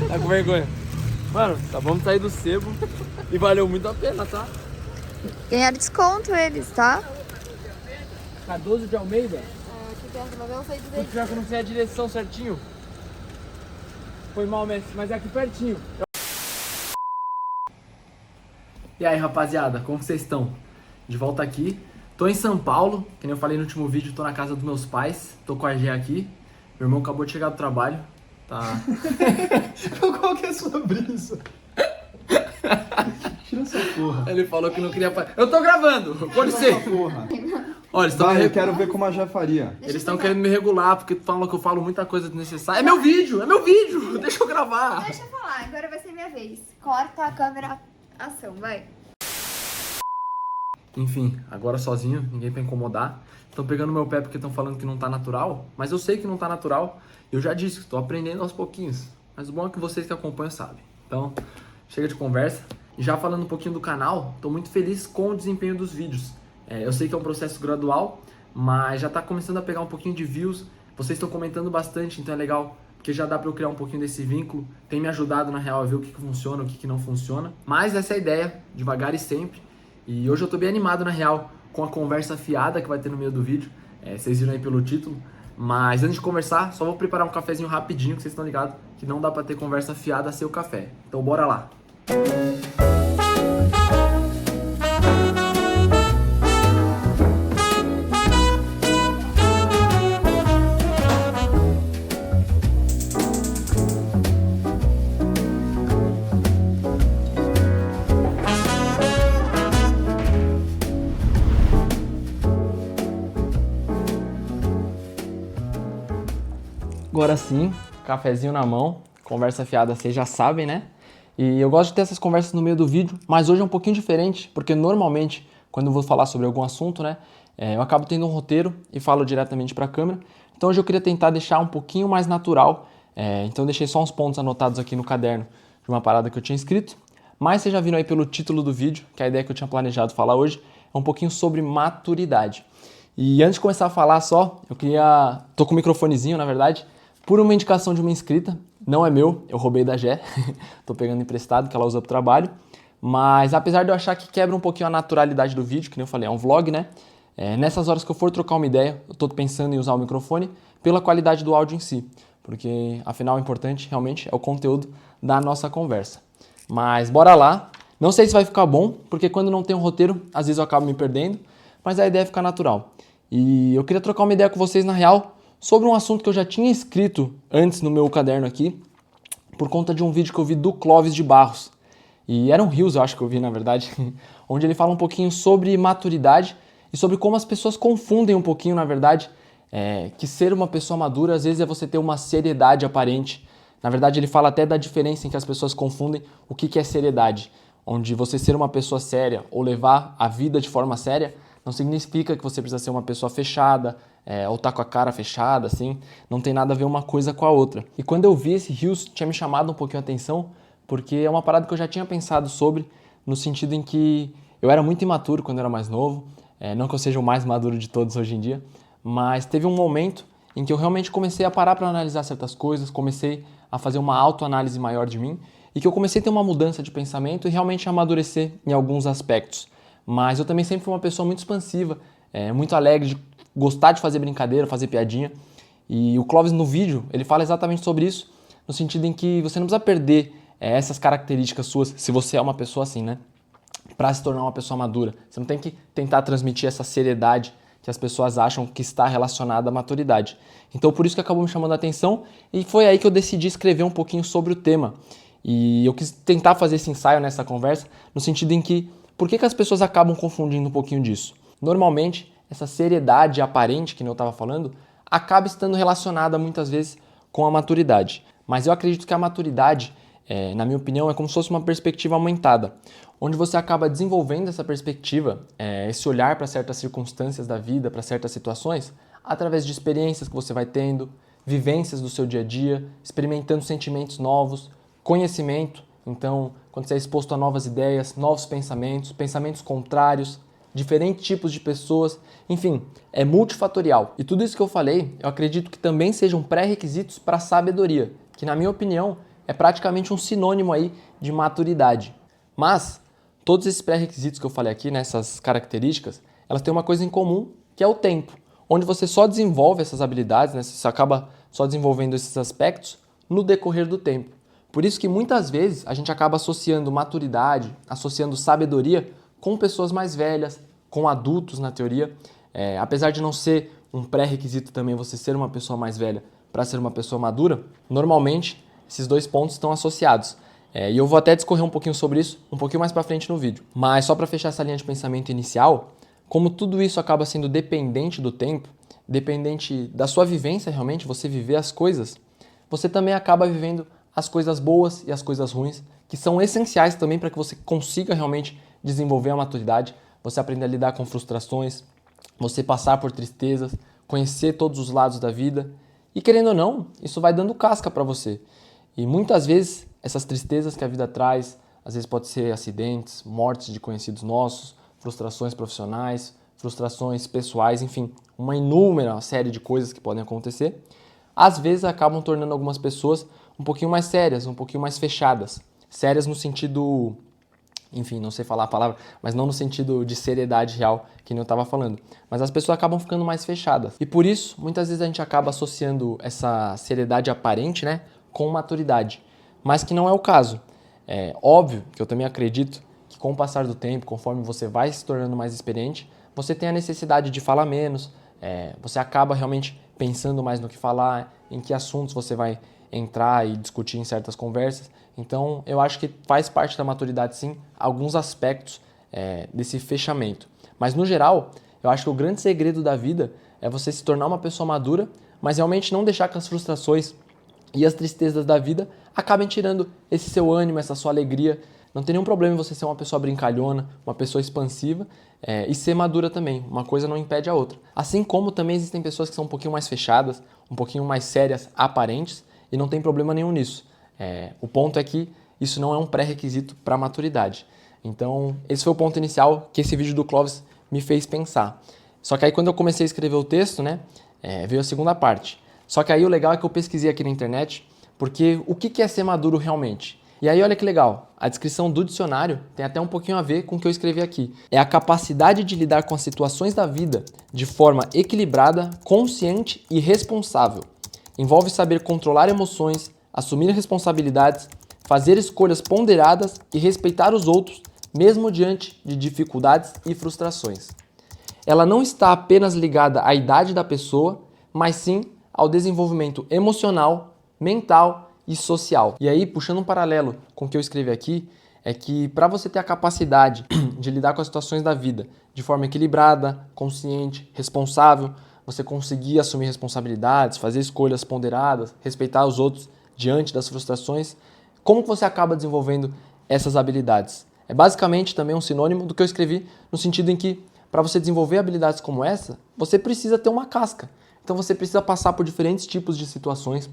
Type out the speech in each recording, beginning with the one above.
Tá com vergonha. Mano, vamos sair do sebo e valeu muito a pena, tá? Ganharam desconto eles, tá? Cardoso de Almeida? Aqui perto, mas eu não sei dizer. Putz, pior que eu não sei a direção certinho. Foi mal, Messi, mas é aqui pertinho. E aí, rapaziada, como vocês estão? De volta aqui. Tô em São Paulo, que nem eu falei no último vídeo, tô na casa dos meus pais. Tô com a Gê aqui. Meu irmão acabou de chegar do trabalho. Tá. Qual que é a sua brisa? Tira essa porra. Ele falou que não queria fazer. Eu tô gravando, pode Tira ser. essa porra. Olha, eles estão Vai, eu quero ver como a Jé faria. Eles estão querendo me regular, porque falam que eu falo muita coisa desnecessária. É meu vídeo! Deixa eu gravar! Deixa eu falar, agora vai ser minha vez. Corta a câmera, ação, vai. Enfim, agora sozinho, ninguém pra incomodar. Estão pegando meu pé porque estão falando que não tá natural, mas eu sei que não tá natural. Eu já disse que tô aprendendo aos pouquinhos. Mas o bom é que vocês que acompanham sabem. Então, chega de conversa. E já falando um pouquinho do canal, tô muito feliz com o desempenho dos vídeos. Eu sei que é um processo gradual, mas já tá começando a pegar um pouquinho de views. Vocês estão comentando bastante, então é legal, porque já dá pra eu criar um pouquinho desse vínculo. Tem me ajudado, na real, a ver o que funciona, o que não funciona. Mas essa é a ideia, devagar e sempre. E hoje eu tô bem animado, na real, com a conversa fiada que vai ter no meio do vídeo. Vocês viram aí pelo título. Mas antes de conversar, só vou preparar um cafezinho rapidinho, que vocês estão ligados que não dá pra ter conversa fiada sem o café. Então bora lá! Agora sim, cafezinho na mão, conversa fiada, vocês já sabem, né? E eu gosto de ter essas conversas no meio do vídeo, mas hoje é um pouquinho diferente, porque normalmente, quando eu vou falar sobre algum assunto, né, eu acabo tendo um roteiro e falo diretamente para a câmera. Então hoje eu queria tentar deixar um pouquinho mais natural, então eu deixei só uns pontos anotados aqui no caderno de uma parada que eu tinha escrito. Mas vocês já viram aí pelo título do vídeo, que a ideia que eu tinha planejado falar hoje é um pouquinho sobre maturidade. E antes de começar a falar só, tô com o microfonezinho, na verdade, por uma indicação de uma inscrita, não é meu, eu roubei da Gé, tô pegando emprestado, que ela usa pro trabalho, mas apesar de eu achar que quebra um pouquinho a naturalidade do vídeo, que nem eu falei, é um vlog, né? Nessas horas que eu for trocar uma ideia, eu tô pensando em usar o microfone pela qualidade do áudio em si, porque afinal o importante realmente é o conteúdo da nossa conversa. Mas bora lá, não sei se vai ficar bom, porque quando não tem um roteiro, às vezes eu acabo me perdendo, mas a ideia é ficar natural. E eu queria trocar uma ideia com vocês, na real, sobre um assunto que eu já tinha escrito antes no meu caderno aqui, por conta de um vídeo que eu vi do Clóvis de Barros. E era um Reels, eu acho que eu vi, na verdade, onde ele fala um pouquinho sobre maturidade e sobre como as pessoas confundem um pouquinho, na verdade, que ser uma pessoa madura, às vezes, é você ter uma seriedade aparente. Na verdade, ele fala até da diferença em que as pessoas confundem o que é seriedade. Onde você ser uma pessoa séria ou levar a vida de forma séria não significa que você precisa ser uma pessoa fechada, ou tá com a cara fechada, assim. Não tem nada a ver uma coisa com a outra. E quando eu vi esse Reels, tinha me chamado um pouquinho a atenção, porque é uma parada que eu já tinha pensado sobre, no sentido em que eu era muito imaturo quando eu era mais novo, não que eu seja o mais maduro de todos hoje em dia, mas teve um momento em que eu realmente comecei a parar para analisar certas coisas, comecei a fazer uma autoanálise maior de mim, e que eu comecei a ter uma mudança de pensamento e realmente amadurecer em alguns aspectos. Mas eu também sempre fui uma pessoa muito expansiva, muito alegre, de gostar de fazer brincadeira, fazer piadinha. E o Clóvis no vídeo, ele fala exatamente sobre isso, no sentido em que você não precisa perder essas características suas, se você é uma pessoa assim, né? Para se tornar uma pessoa madura. Você não tem que tentar transmitir essa seriedade que as pessoas acham que está relacionada à maturidade. Então por isso que acabou me chamando a atenção e foi aí que eu decidi escrever um pouquinho sobre o tema. E eu quis tentar fazer esse ensaio nessa conversa, no sentido em que por que as pessoas acabam confundindo um pouquinho disso? Normalmente, essa seriedade aparente, que eu estava falando, acaba estando relacionada muitas vezes com a maturidade. Mas eu acredito que a maturidade, na minha opinião, é como se fosse uma perspectiva aumentada, onde você acaba desenvolvendo essa perspectiva, esse olhar para certas circunstâncias da vida, para certas situações, através de experiências que você vai tendo, vivências do seu dia a dia, experimentando sentimentos novos, conhecimento. Então, quando você é exposto a novas ideias, novos pensamentos, pensamentos contrários, diferentes tipos de pessoas, enfim, é multifatorial. E tudo isso que eu falei, eu acredito que também sejam pré-requisitos para a sabedoria, que na minha opinião é praticamente um sinônimo aí de maturidade. Mas todos esses pré-requisitos que eu falei aqui, nessas características, elas têm uma coisa em comum, que é o tempo, onde você só desenvolve essas habilidades, né? Você acaba só desenvolvendo esses aspectos no decorrer do tempo. Por isso que muitas vezes a gente acaba associando maturidade, associando sabedoria com pessoas mais velhas, com adultos na teoria. Apesar de não ser um pré-requisito também você ser uma pessoa mais velha para ser uma pessoa madura, normalmente esses dois pontos estão associados. E eu vou até discorrer um pouquinho sobre isso um pouquinho mais para frente no vídeo. Mas só para fechar essa linha de pensamento inicial, como tudo isso acaba sendo dependente do tempo, dependente da sua vivência realmente, você viver as coisas, você também acaba vivendo as coisas boas e as coisas ruins, que são essenciais também para que você consiga realmente desenvolver a maturidade, você aprender a lidar com frustrações, você passar por tristezas, conhecer todos os lados da vida. E querendo ou não, isso vai dando casca para você. E muitas vezes essas tristezas que a vida traz, às vezes pode ser acidentes, mortes de conhecidos nossos, frustrações profissionais, frustrações pessoais, enfim, uma inúmera série de coisas que podem acontecer, às vezes acabam tornando algumas pessoas um pouquinho mais sérias, um pouquinho mais fechadas. Sérias no sentido, enfim, não sei falar a palavra, mas não no sentido de seriedade real, que nem eu estava falando. Mas as pessoas acabam ficando mais fechadas. E por isso, muitas vezes a gente acaba associando essa seriedade aparente, né, com maturidade. Mas que não é o caso. É óbvio que eu também acredito que com o passar do tempo, conforme você vai se tornando mais experiente, você tem a necessidade de falar menos, você acaba realmente pensando mais no que falar, em que assuntos você vai entrar e discutir em certas conversas. Então, eu acho que faz parte da maturidade, sim, alguns aspectos desse fechamento. Mas, no geral, eu acho que o grande segredo da vida é você se tornar uma pessoa madura, mas realmente não deixar que as frustrações e as tristezas da vida acabem tirando esse seu ânimo, essa sua alegria. Não tem nenhum problema em você ser uma pessoa brincalhona, uma pessoa expansiva e ser madura também. Uma coisa não impede a outra. Assim como também existem pessoas que são um pouquinho mais fechadas, um pouquinho mais sérias, aparentes, e não tem problema nenhum nisso. O ponto é que isso não é um pré-requisito para a maturidade. Então, esse foi o ponto inicial que esse vídeo do Clóvis me fez pensar. Só que aí quando eu comecei a escrever o texto, né, veio a segunda parte. Só que aí o legal é que eu pesquisei aqui na internet, porque o que é ser maduro realmente? E aí olha que legal, a descrição do dicionário tem até um pouquinho a ver com o que eu escrevi aqui. É a capacidade de lidar com as situações da vida de forma equilibrada, consciente e responsável. Envolve saber controlar emoções, assumir responsabilidades, fazer escolhas ponderadas e respeitar os outros, mesmo diante de dificuldades e frustrações. Ela não está apenas ligada à idade da pessoa, mas sim ao desenvolvimento emocional, mental e social. E aí, puxando um paralelo com o que eu escrevi aqui, é que para você ter a capacidade de lidar com as situações da vida de forma equilibrada, consciente, responsável, você conseguir assumir responsabilidades, fazer escolhas ponderadas, respeitar os outros diante das frustrações, como que você acaba desenvolvendo essas habilidades? É basicamente também um sinônimo do que eu escrevi, no sentido em que, para você desenvolver habilidades como essa, você precisa ter uma casca. Então você precisa passar por diferentes tipos de situações.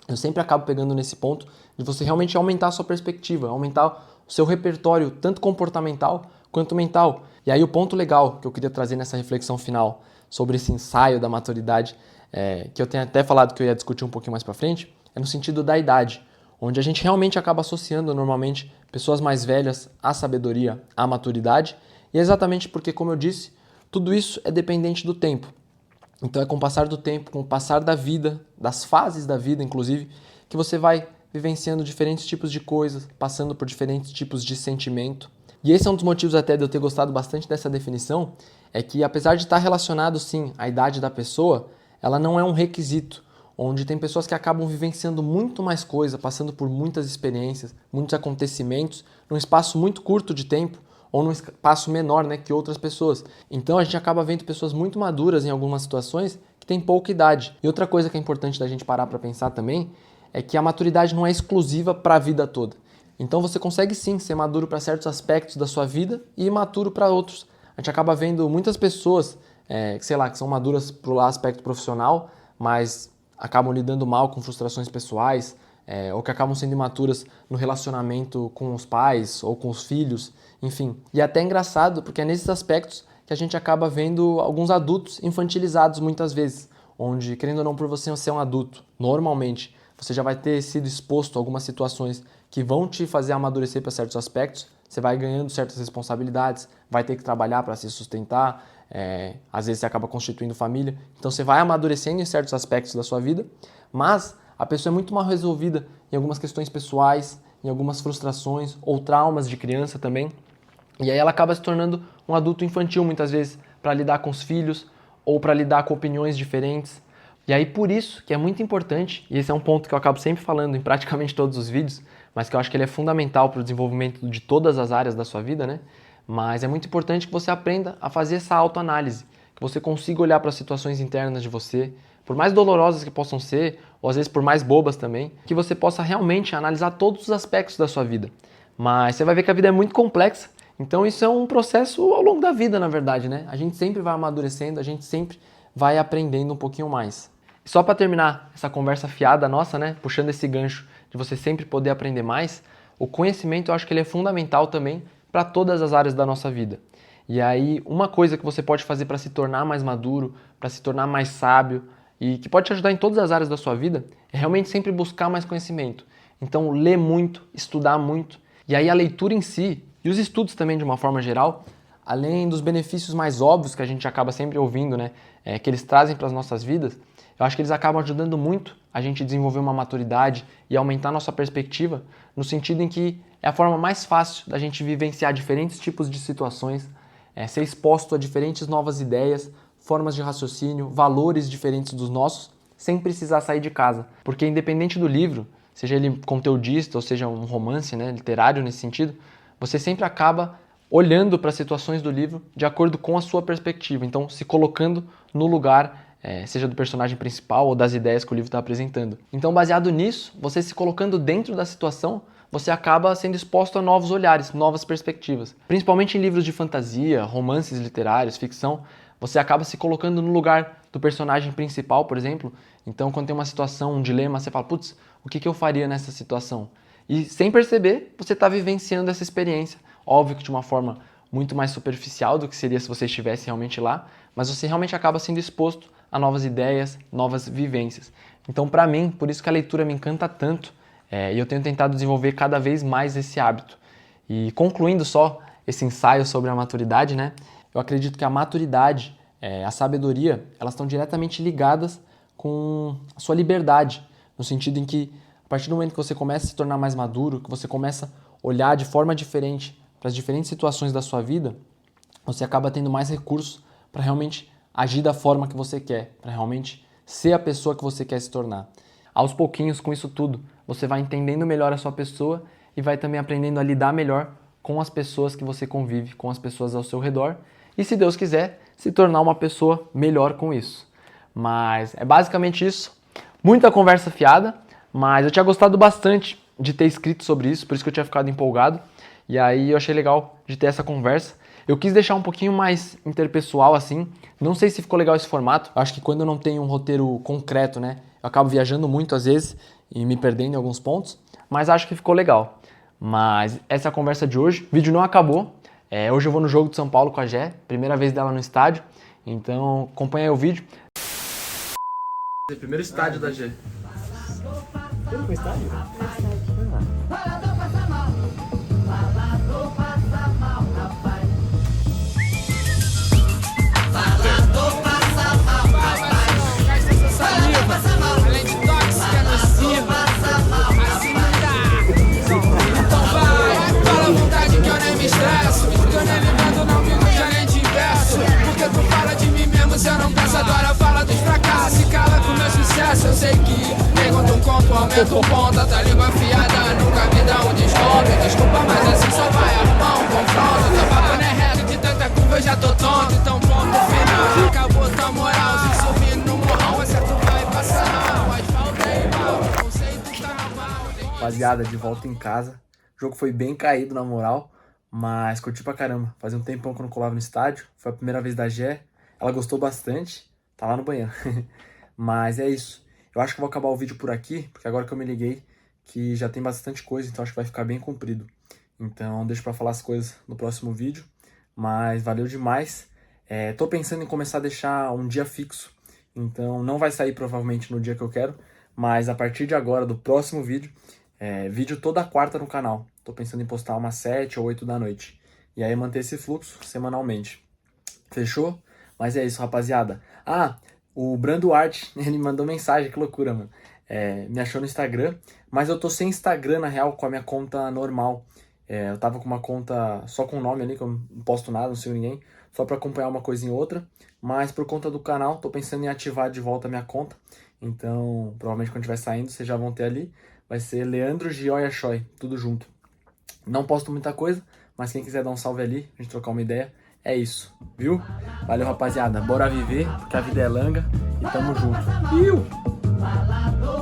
Eu sempre acabo pegando nesse ponto de você realmente aumentar a sua perspectiva, aumentar o seu repertório, tanto comportamental quanto mental. E aí o ponto legal que eu queria trazer nessa reflexão final sobre esse ensaio da maturidade, que eu tenho até falado que eu ia discutir um pouquinho mais para frente, é no sentido da idade, onde a gente realmente acaba associando normalmente pessoas mais velhas à sabedoria, à maturidade, e é exatamente porque, como eu disse, tudo isso é dependente do tempo. Então é com o passar do tempo, com o passar da vida, das fases da vida, inclusive, que você vai vivenciando diferentes tipos de coisas, passando por diferentes tipos de sentimento. E esse é um dos motivos até de eu ter gostado bastante dessa definição, é que apesar de estar relacionado sim à idade da pessoa, ela não é um requisito, onde tem pessoas que acabam vivenciando muito mais coisa, passando por muitas experiências, muitos acontecimentos, num espaço muito curto de tempo, ou num espaço menor, né, que outras pessoas. Então a gente acaba vendo pessoas muito maduras em algumas situações que têm pouca idade. E outra coisa que é importante da gente parar para pensar também é que a maturidade não é exclusiva para a vida toda. Então você consegue sim ser maduro para certos aspectos da sua vida e imaturo para outros. A gente acaba vendo muitas pessoas, que são maduras para o aspecto profissional, mas acabam lidando mal com frustrações pessoais, ou que acabam sendo imaturas no relacionamento com os pais ou com os filhos, enfim. E é até engraçado, porque é nesses aspectos que a gente acaba vendo alguns adultos infantilizados muitas vezes, onde, querendo ou não, por você ser um adulto, normalmente, você já vai ter sido exposto a algumas situações que vão te fazer amadurecer para certos aspectos, você vai ganhando certas responsabilidades, vai ter que trabalhar para se sustentar, às vezes você acaba constituindo família, então você vai amadurecendo em certos aspectos da sua vida, mas a pessoa é muito mal resolvida em algumas questões pessoais, em algumas frustrações ou traumas de criança também, e aí ela acaba se tornando um adulto infantil muitas vezes para lidar com os filhos ou para lidar com opiniões diferentes. E aí por isso que é muito importante, e esse é um ponto que eu acabo sempre falando em praticamente todos os vídeos, mas que eu acho que ele é fundamental para o desenvolvimento de todas as áreas da sua vida, né? Mas é muito importante que você aprenda a fazer essa autoanálise, que você consiga olhar para as situações internas de você, por mais dolorosas que possam ser, ou às vezes por mais bobas também, que você possa realmente analisar todos os aspectos da sua vida. Mas você vai ver que a vida é muito complexa, então isso é um processo ao longo da vida, na verdade, né? A gente sempre vai amadurecendo, a gente sempre vai aprendendo um pouquinho mais. E só para terminar essa conversa fiada nossa, né? Puxando esse gancho de você sempre poder aprender mais, o conhecimento eu acho que ele é fundamental também para todas as áreas da nossa vida. E aí, uma coisa que você pode fazer para se tornar mais maduro, para se tornar mais sábio e que pode te ajudar em todas as áreas da sua vida, é realmente sempre buscar mais conhecimento. Então, ler muito, estudar muito. E aí a leitura em si, e os estudos também de uma forma geral, além dos benefícios mais óbvios que a gente acaba sempre ouvindo, né, que eles trazem para as nossas vidas, eu acho que eles acabam ajudando muito a gente desenvolver uma maturidade e aumentar nossa perspectiva, no sentido em que é a forma mais fácil da gente vivenciar diferentes tipos de situações, ser exposto a diferentes novas ideias, formas de raciocínio, valores diferentes dos nossos, sem precisar sair de casa. Porque independente do livro, seja ele conteudista ou seja um romance, né, literário nesse sentido, você sempre acaba olhando para as situações do livro de acordo com a sua perspectiva. Então, se colocando no lugar, seja do personagem principal ou das ideias que o livro está apresentando. Então, baseado nisso, você se colocando dentro da situação, você acaba sendo exposto a novos olhares, novas perspectivas. Principalmente em livros de fantasia, romances literários, ficção, você acaba se colocando no lugar do personagem principal, por exemplo. Então, quando tem uma situação, um dilema, você fala, putz, o que eu faria nessa situação? E sem perceber, você está vivenciando essa experiência. Óbvio que de uma forma muito mais superficial do que seria se você estivesse realmente lá, mas você realmente acaba sendo exposto a novas ideias, novas vivências. Então, para mim, por isso que a leitura me encanta tanto, e eu tenho tentado desenvolver cada vez mais esse hábito. E concluindo só esse ensaio sobre a maturidade, né? Eu acredito que a maturidade, a sabedoria, elas estão diretamente ligadas com a sua liberdade, no sentido em que a partir do momento que você começa a se tornar mais maduro, que você começa a olhar de forma diferente para as diferentes situações da sua vida, você acaba tendo mais recursos para realmente agir da forma que você quer, para realmente ser a pessoa que você quer se tornar. Aos pouquinhos, com isso tudo, você vai entendendo melhor a sua pessoa e vai também aprendendo a lidar melhor com as pessoas que você convive, com as pessoas ao seu redor e, se Deus quiser, se tornar uma pessoa melhor com isso. Mas é basicamente isso. Muita conversa fiada, mas eu tinha gostado bastante de ter escrito sobre isso, por isso que eu tinha ficado empolgado. E aí eu achei legal de ter essa conversa. Eu quis deixar um pouquinho mais interpessoal assim. Não sei se ficou legal esse formato. Acho que quando eu não tenho um roteiro concreto, né, eu acabo viajando muito às vezes e me perdendo em alguns pontos. Mas acho que ficou legal. Mas essa é a conversa de hoje. O vídeo não acabou. Hoje eu vou no jogo de São Paulo com a Gé. Primeira vez dela no estádio. Então acompanha aí o vídeo. Primeiro estádio da Gé. Você foi estádio? Além de tóxica, nociva. Assim não dá. Então vai, fala à vontade que eu nem me estresso. Que eu nem me vendo, não me ilude, nem te impeço. Porque tu fala de mim mesmo, se eu não peço. Agora fala dos fracassos e cala com meu sucesso. Eu sei que pergunta um conto, aumenta um ponto. Tá língua afiada, nunca me dá um desconto. Desculpa, mas assim só vai arrumar um confronto. Teu papo não é reto, de tanta curva eu já tô tonto. Então ponto final, acabou tua moral. Se subir no morrão, acerto vai passar. Mas falta aí, mal, o conceito tá na mão. Rapaziada, de volta em casa. O jogo foi bem caído, na moral, mas curti pra caramba. Fazia um tempão que eu não colava no estádio. Foi a primeira vez da Gé. Ela gostou bastante. Tá lá no banheiro. Mas é isso. Eu acho que eu vou acabar o vídeo por aqui, porque agora que eu me liguei que já tem bastante coisa, então acho que vai ficar bem comprido. Então deixo pra falar as coisas no próximo vídeo. Mas valeu demais. Tô pensando em começar a deixar um dia fixo. Então não vai sair provavelmente no dia que eu quero, Mas a partir de agora, do próximo vídeo, vídeo toda quarta no canal. Tô pensando em postar umas 7 ou 8 da noite. E aí manter esse fluxo semanalmente. Fechou? Mas é isso, rapaziada. Ah, o Brando Art, ele mandou mensagem, que loucura, mano. Me achou no Instagram, mas eu tô sem Instagram, na real, com a minha conta normal. Eu tava com uma conta só com o nome ali, que eu não posto nada, não sigo ninguém, só pra acompanhar uma coisa em outra. Mas por conta do canal, tô pensando em ativar de volta a minha conta. Então, provavelmente quando estiver saindo, vocês já vão ter ali. Vai ser Leandro Gioia Choi, tudo junto. Não posto muita coisa, mas quem quiser dar um salve ali, a gente trocar uma ideia, é isso, viu? Valeu, rapaziada. Bora viver, porque a vida é longa e tamo junto. Iu!